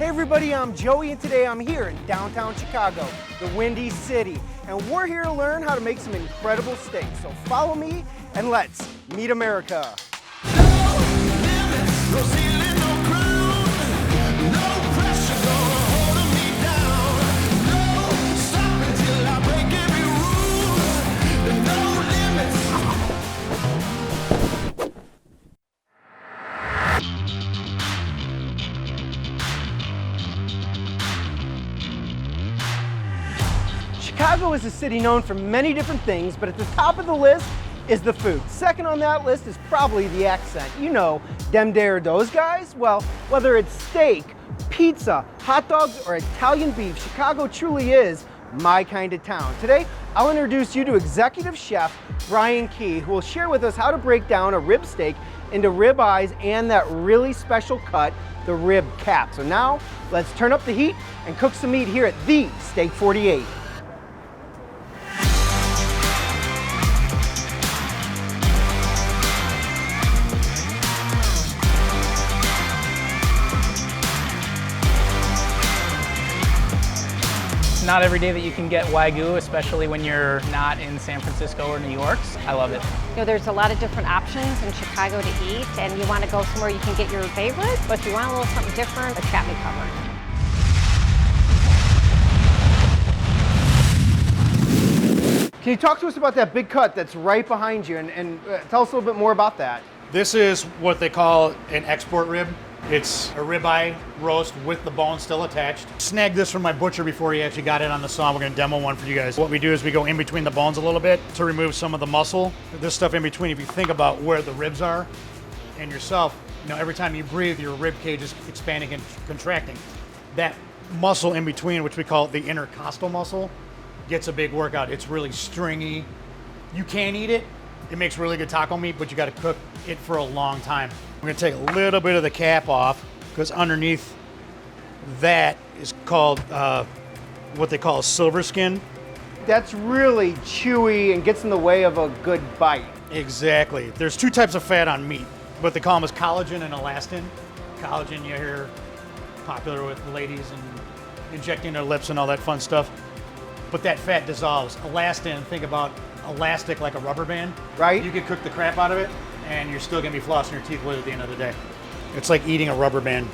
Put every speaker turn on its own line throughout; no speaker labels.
Hey everybody, I'm Joey and today I'm here in downtown Chicago, the Windy City. And we're here to learn how to make some incredible steaks. So follow me and let's meet America. Chicago is a city known for many different things, but at the top of the list is the food. Second on that list is probably the accent. You know, dem dare those guys? Well, whether it's steak, pizza, hot dogs, or Italian beef, Chicago truly is my kind of town. Today, I'll introduce you to Executive Chef Brian Key, who will share with us how to break down a rib steak into rib eyes and that really special cut, the rib cap. So now, let's turn up the heat and cook some meat here at the Steak 48.
Not every day that you can get Wagyu, especially when you're not in San Francisco or New York. I love it.
You know, there's a lot of different options in Chicago to eat, and you want to go somewhere you can get your favorite, but if you want a little something different, it's got me covered.
Can you talk to us about that big cut that's right behind you and tell us a little bit more about that?
This is what they call an export rib. It's a ribeye roast with the bone still attached. Snagged this from my butcher before he actually got it on the saw. We're gonna demo one for you guys. What we do is we go in between the bones a little bit to remove some of the muscle. This stuff in between, if you think about where the ribs are and yourself, you know, every time you breathe, your rib cage is expanding and contracting. That muscle in between, which we call the intercostal muscle, gets a big workout. It's really stringy. You can eat it. It makes really good taco meat, but you gotta cook it for a long time. We're gonna take a little bit of the cap off because underneath that is called what they call a silver skin.
That's really chewy and gets in the way of a good bite.
Exactly. There's two types of fat on meat. What they call them is collagen and elastin. Collagen, you hear popular with ladies and injecting their lips and all that fun stuff. But that fat dissolves. Elastin, think about elastic like a rubber band.
Right.
You could cook the crap out of it and you're still gonna be flossing your teeth with it at the end of the day. It's like eating a rubber band.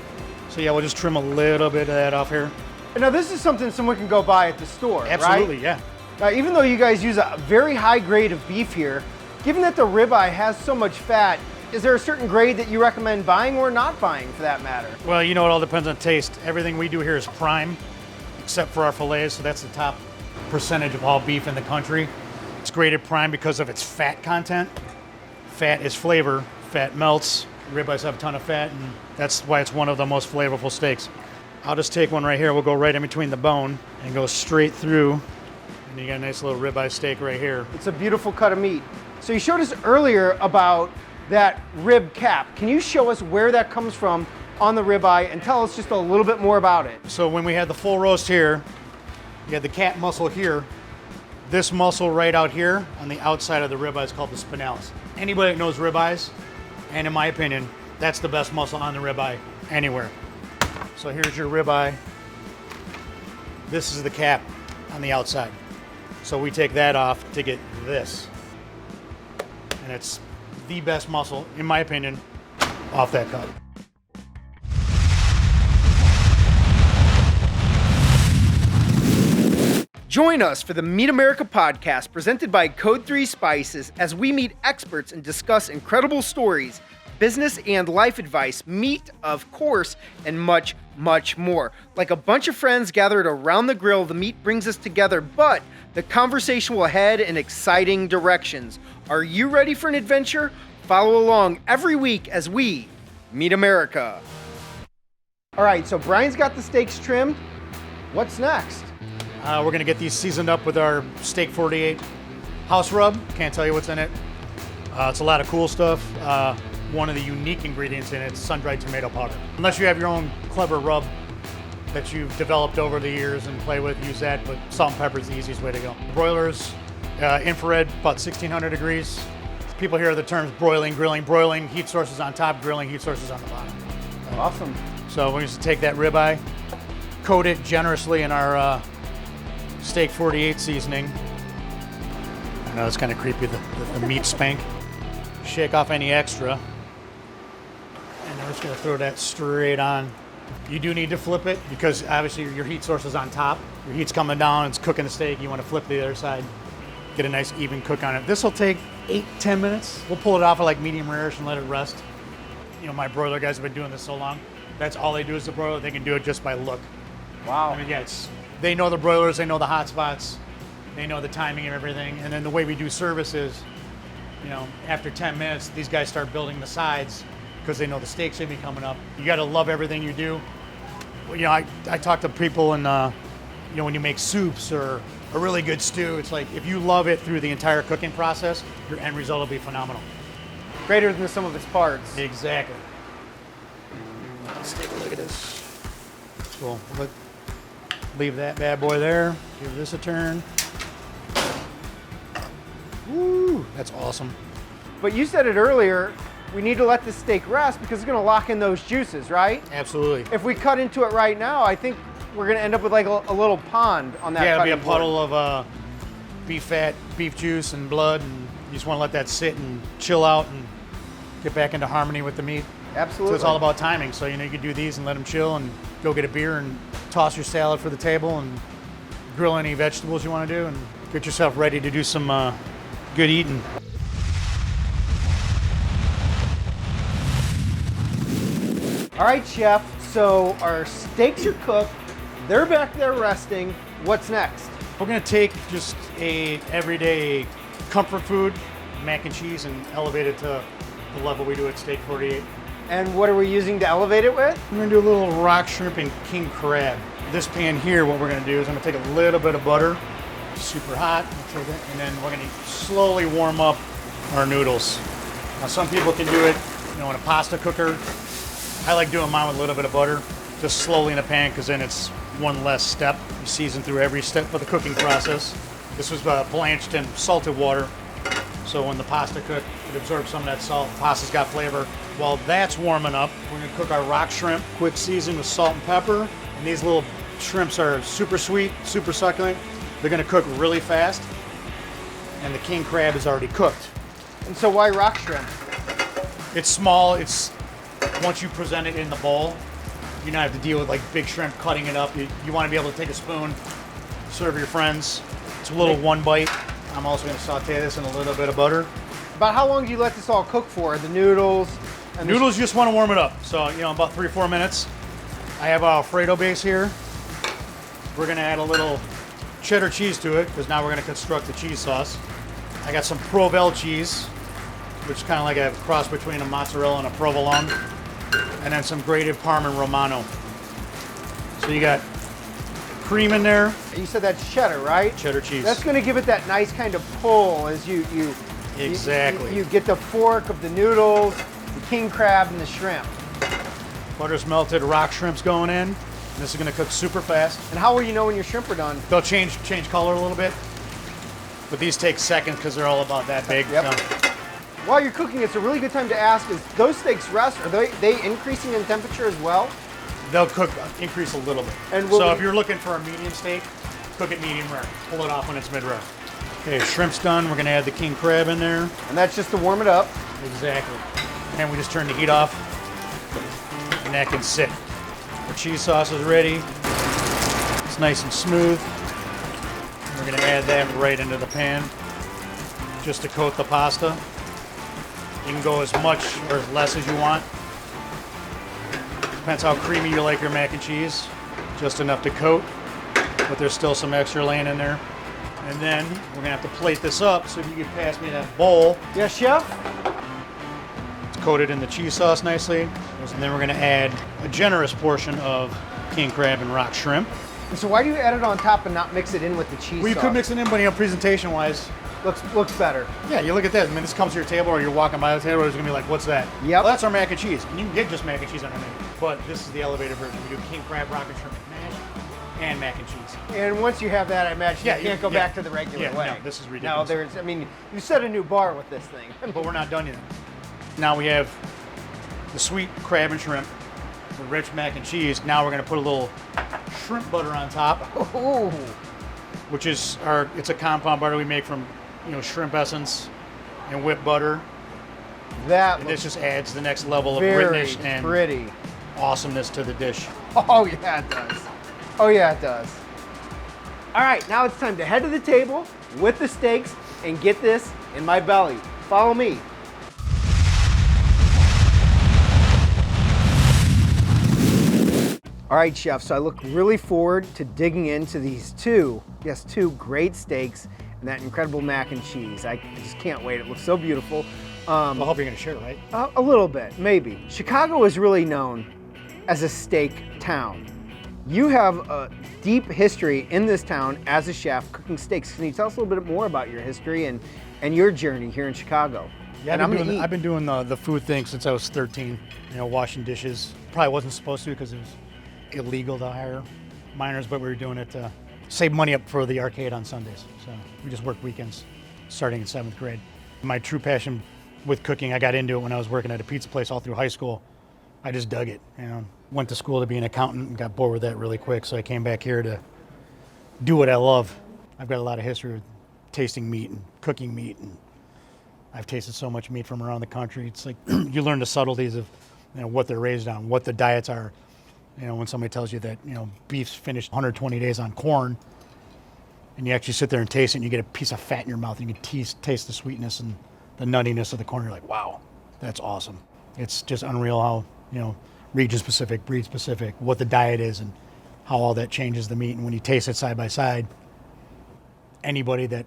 So yeah, we'll just trim a little bit of that off here.
Now this is something someone can go buy at the store,
Absolutely,
right?
yeah.
Now even though you guys use a very high grade of beef here, given that the ribeye has so much fat, is there a certain grade that you recommend buying or not buying for that matter?
Well, you know, it all depends on taste. Everything we do here is prime, except for our fillets, so that's the top percentage of all beef in the country. It's graded prime because of its fat content. Fat is flavor, fat melts. Ribeyes have a ton of fat, and that's why it's one of the most flavorful steaks. I'll just take one right here. We'll go right in between the bone and go straight through. And you got a nice little ribeye steak right here.
It's a beautiful cut of meat. So you showed us earlier about that rib cap. Can you show us where that comes from on the ribeye and tell us just a little bit more about it?
So when we had the full roast here, you had the cap muscle here. This muscle right out here on the outside of the ribeye is called the spinalis. Anybody that knows ribeyes, and in my opinion, that's the best muscle on the ribeye anywhere. So here's your ribeye. This is the cap on the outside. So we take that off to get this. And it's the best muscle, in my opinion, off that cut.
Join us for the Meet America podcast presented by Code 3 Spices as we meet experts and discuss incredible stories, business and life advice, meat, of course, and much, much more. Like a bunch of friends gathered around the grill, the meat brings us together, but the conversation will head in exciting directions. Are you ready for an adventure? Follow along every week as we meet America. All right, so Brian's got the steaks trimmed. What's next?
We're gonna get these seasoned up with our Steak 48 house rub. Can't tell you what's in it. It's a lot of cool stuff. One of the unique ingredients in it is sun-dried tomato powder. Unless you have your own clever rub that you've developed over the years and play with, use that, but salt and pepper is the easiest way to go. Broilers, infrared, about 1600 degrees. People hear the terms broiling, grilling. Broiling, heat sources on top, grilling, heat sources on the bottom.
Awesome.
So we're going to take that ribeye, coat it generously in our steak 48 seasoning. I know it's kind of creepy, the meat spank. Shake off any extra. And we're just gonna throw that straight on. You do need to flip it because obviously your heat source is on top. Your heat's coming down, it's cooking the steak. You want to flip to the other side, get a nice even cook on it. This will take 8-10 minutes. We'll pull it off at like medium rare-ish and let it rest. You know, my broiler guys have been doing this so long. That's all they do is the broiler. They can do it just by look.
Wow.
I mean, yeah, they know the broilers, they know the hot spots, they know the timing and everything. And then the way we do service is, you know, after 10 minutes, these guys start building the sides because they know the steak's gonna be coming up. You gotta love everything you do. You know, I talk to people and, you know, when you make soups or a really good stew, it's like if you love it through the entire cooking process, your end result will be phenomenal.
Greater than the sum of its parts.
Exactly. Let's take a look at this. Cool. Leave that bad boy there. Give this a turn. Woo, that's awesome.
But you said it earlier, we need to let the steak rest because it's going to lock in those juices, right?
Absolutely.
If we cut into it right now, I think we're going to end up with like a little pond on that.
Yeah, it'll be a
cutting board.
puddle of beef fat, beef juice, and blood, and you just want to let that sit and chill out and get back into harmony with the meat.
Absolutely.
So it's all about timing. So, you know, you can do these and let them chill and go get a beer and toss your salad for the table and grill any vegetables you want to do and get yourself ready to do some good eating.
All right, chef, so our steaks are cooked. They're back there resting. What's next?
We're gonna take just a everyday comfort food, mac and cheese, and elevate it to the level we do at Steak 48.
And what are we using to elevate it with?
We're gonna do a little rock shrimp and king crab. This pan here, what we're gonna do is I'm gonna take a little bit of butter, super hot, and then we're gonna slowly warm up our noodles. Now some people can do it, you know, in a pasta cooker. I like doing mine with a little bit of butter, just slowly in a pan, because then it's one less step. You season through every step of the cooking process. This was blanched in salted water, so when the pasta cooked, it absorbs some of that salt. Pasta's got flavor. While that's warming up, we're gonna cook our rock shrimp, quick season with salt and pepper. And these little shrimps are super sweet, super succulent. They're gonna cook really fast. And the king crab is already cooked.
And so why rock shrimp?
It's small, once you present it in the bowl, you don't have to deal with like big shrimp cutting it up. You want to be able to take a spoon, serve your friends. It's a little one bite. I'm also going to saute this in a little bit of butter.
About how long do you let this all cook for? The noodles? And
Noodles, you just want to warm it up. So, you know, about 3 or 4 minutes. I have a Alfredo base here. We're going to add a little cheddar cheese to it because now we're going to construct the cheese sauce. I got some Provel cheese, which is kind of like a cross between a mozzarella and a provolone. And then some grated Parma Romano. So you got cream in there.
You said that's cheddar, right?
Cheddar cheese.
That's going to give it that nice kind of pull as you
Exactly.
you get the fork of the noodles, the king crab, and the shrimp.
Butter's melted, rock shrimp's going in. And this is going to cook super fast.
And how will you know when your shrimp are done?
They'll change color a little bit, but these take seconds because they're all about that big.
Yep.
So.
While you're cooking, it's a really good time to ask, is those steaks rest, are they increasing in temperature as well?
They'll increase a little bit.
And
so if you're looking for a medium steak, cook it medium rare. Pull it off when it's mid-rare. Okay, shrimp's done. We're going to add the king crab in there.
And that's just to warm it up.
Exactly. And we just turn the heat off, and that can sit. The cheese sauce is ready. It's nice and smooth. We're going to add that right into the pan just to coat the pasta. You can go as much or as less as you want. Depends how creamy you like your mac and cheese. Just enough to coat, but there's still some extra laying in there. And then we're gonna have to plate this up, so if you could pass me that bowl.
Yes, chef?
It's coated in the cheese sauce nicely. And then we're gonna add a generous portion of king crab and rock shrimp.
And so why do you add it on top and not mix it in with the cheese
Well, you
sauce?
could mix it in, but you know, presentation-wise,
Looks better.
yeah, you look at this. I mean, this comes to your table, or you're walking by the table, it's gonna be like, what's that?
Yep.
Well, that's our mac and cheese. And you can get just mac and cheese on our menu. But this is the elevated version. We do king crab, rock and shrimp mash, and mac and cheese.
And once you have that, I imagine
Yeah,
you can't go back to the regular way.
No, this is
Now
ridiculous.
you set a new bar with this thing.
But we're not done yet. Now we have the sweet crab and shrimp, the rich mac and cheese. Now we're gonna put a little shrimp butter on top,
Oh,
which is it's a compound butter we make from, shrimp essence and whipped butter.
that
And
looks
this just adds the next level of
very
richness and
pretty.
awesomeness to the dish.
Oh yeah, it does. Oh yeah, it does. All right, now it's time to head to the table with the steaks and get this in my belly. Follow me. All right, chef, so I look really forward to digging into these two great steaks and that incredible mac and cheese. I just can't wait. It looks so beautiful.
I hope you're gonna share, right?
A little bit, maybe. Chicago is really known as a steak town. You have a deep history in this town as a chef cooking steaks. Can you tell us a little bit more about your history and your journey here in Chicago?
Yeah,
And
I've been doing the food thing since I was 13, washing dishes. Probably wasn't supposed to because it was illegal to hire minors, but we were doing it to save money up for the arcade on Sundays. So we just worked weekends starting in 7th grade. My true passion with cooking, I got into it when I was working at a pizza place all through high school. I just dug it, Went to school to be an accountant and got bored with that really quick, so I came back here to do what I love. I've got a lot of history with tasting meat and cooking meat, and I've tasted so much meat from around the country. It's like you learn the subtleties of what they're raised on, what the diets are. When somebody tells you that, beef's finished 120 days on corn, and you actually sit there and taste it, and you get a piece of fat in your mouth, and you can taste the sweetness and the nuttiness of the corn. You're like, wow, that's awesome. It's just unreal how, region-specific, breed-specific, what the diet is, and how all that changes the meat. And when you taste it side by side, anybody that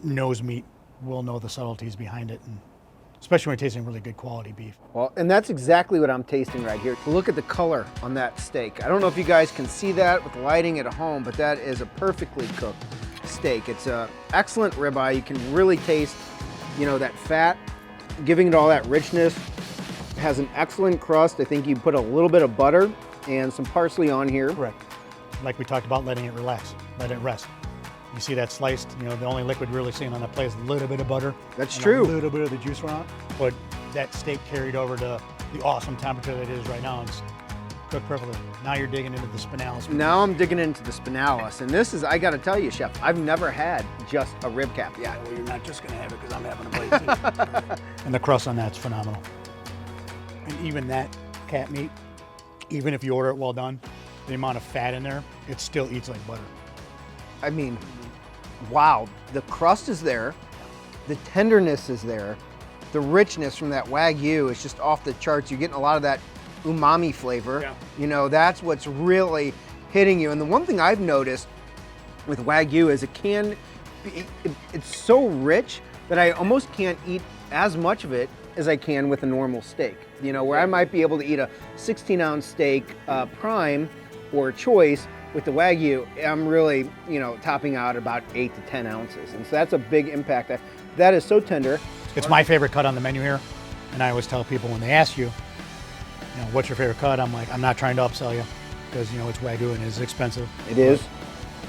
knows meat will know the subtleties behind it, and especially when you're tasting really good quality beef.
Well, and that's exactly what I'm tasting right here. Look at the color on that steak. I don't know if you guys can see that with the lighting at home, but that is a perfectly cooked steak. It's an excellent ribeye. You can really taste, that fat, giving it all that richness. It has an excellent crust. I think you put a little bit of butter and some parsley on here.
Correct. Like we talked about, letting it relax, let it rest. You see that sliced, the only liquid you're really seeing on that plate is a little bit of butter.
That's
and
true.
A little bit of the juice run out. But that steak carried over to the awesome temperature that it is right now, and it's cooked perfectly. Now you're digging into the spinalis.
Now I'm digging into the spinalis, and this is, I gotta tell you, chef, I've never had just a rib cap yet.
Well, you're not just gonna have it because I'm having a bite too. And the crust on that's phenomenal. And even that cat meat, even if you order it well done, the amount of fat in there, it still eats like butter.
I mean, wow, the crust is there, the tenderness is there, the richness from that Wagyu is just off the charts. You're getting a lot of that umami flavor.
Yeah.
That's what's really hitting you. And the one thing I've noticed with Wagyu is it's so rich that I almost can't eat as much of it as I can with a normal steak. Where I might be able to eat a 16-ounce steak prime or choice, with the Wagyu, I'm really, topping out about 8 to 10 ounces. And so that's a big impact. That is so tender.
It's my favorite cut on the menu here. And I always tell people when they ask you, what's your favorite cut? I'm like, I'm not trying to upsell you because, it's Wagyu and it's expensive.
It is.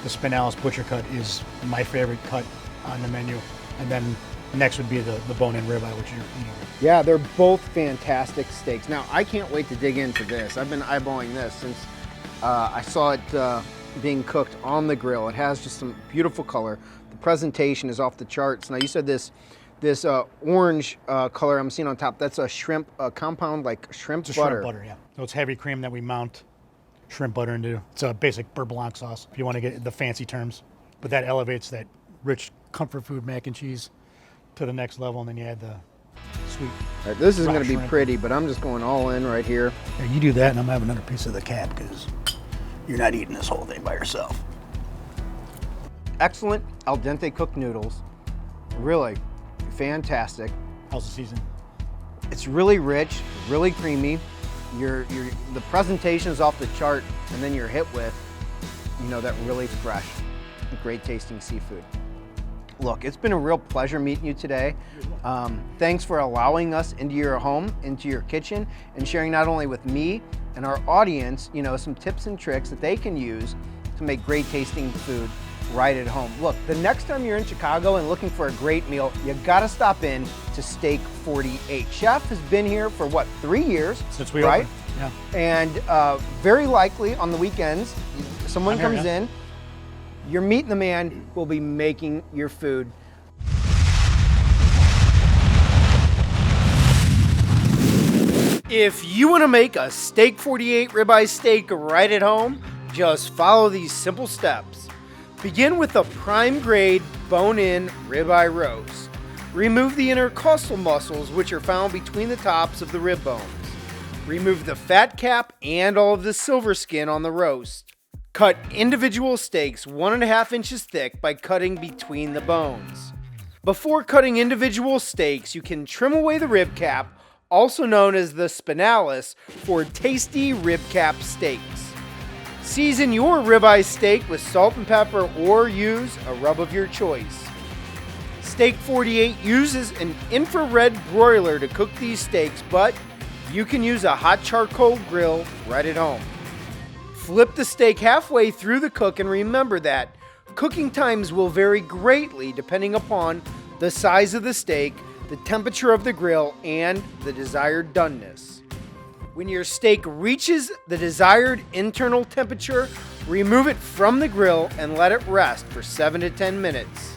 The spinalis butcher cut is my favorite cut on the menu. And then next would be the bone-in ribeye, which
Yeah, they're both fantastic steaks. Now, I can't wait to dig into this. I've been eyeballing this since I saw it being cooked on the grill. It has just some beautiful color. The presentation is off the charts. Now, you said this orange color I'm seeing on top, that's a shrimp compound, like shrimp
it's
butter.
Shrimp butter, yeah. So it's heavy cream that we mount shrimp butter into. It's a basic beurre blanc sauce, if you want to get the fancy terms. But that elevates that rich comfort food mac and cheese to the next level, and then you add the sweet.
All right, this is
raw
going to be
shrimp.
pretty, but I'm just going all in right here.
Yeah, you do that, and I'm having another piece of the cap because you're not eating this whole thing by yourself.
Excellent al dente cooked noodles. Really fantastic.
How's the season?
It's really rich, really creamy. The presentation is off the chart, and then you're hit with, that really fresh, great tasting seafood. Look, it's been a real pleasure meeting you today. Thanks for allowing us into your home, into your kitchen, and sharing not only with me and our audience, some tips and tricks that they can use to make great tasting food right at home. Look, the next time you're in Chicago and looking for a great meal, you gotta stop in to Steak 48. Chef has been here for what, 3 years?
Since we
right?
opened.
Yeah.
And very likely on the weekends, someone comes in, you're meeting the man who will be making your food. If you want to make a Steak 48 ribeye steak right at home, just follow these simple steps. Begin with a prime grade bone-in ribeye roast. Remove the intercostal muscles which are found between the tops of the rib bones. Remove the fat cap and all of the silver skin on the roast. Cut individual steaks 1.5 inches thick by cutting between the bones. Before cutting individual steaks, you can trim away the rib cap, also known as the spinalis, for tasty rib cap steaks. Season your ribeye steak with salt and pepper or use a rub of your choice. Steak 48 uses an infrared broiler to cook these steaks, but you can use a hot charcoal grill right at home. Flip the steak halfway through the cook and remember that cooking times will vary greatly depending upon the size of the steak, the temperature of the grill, and the desired doneness. When your steak reaches the desired internal temperature, remove it from the grill and let it rest for 7 to 10 minutes.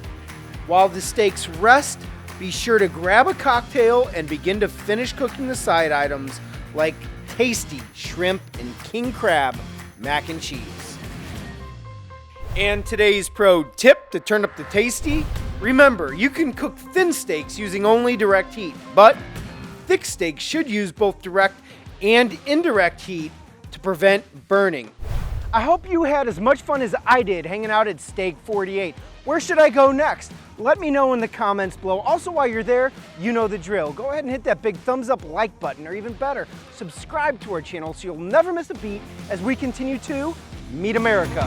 While the steaks rest, be sure to grab a cocktail and begin to finish cooking the side items like tasty shrimp and king crab mac and cheese. And today's pro tip to turn up the tasty: remember, you can cook thin steaks using only direct heat, but thick steaks should use both direct and indirect heat to prevent burning. I hope you had as much fun as I did hanging out at Steak 48. Where should I go next? Let me know in the comments below. Also, while you're there, you know the drill. Go ahead and hit that big thumbs up like button, or even better, subscribe to our channel so you'll never miss a beat as we continue to meet America.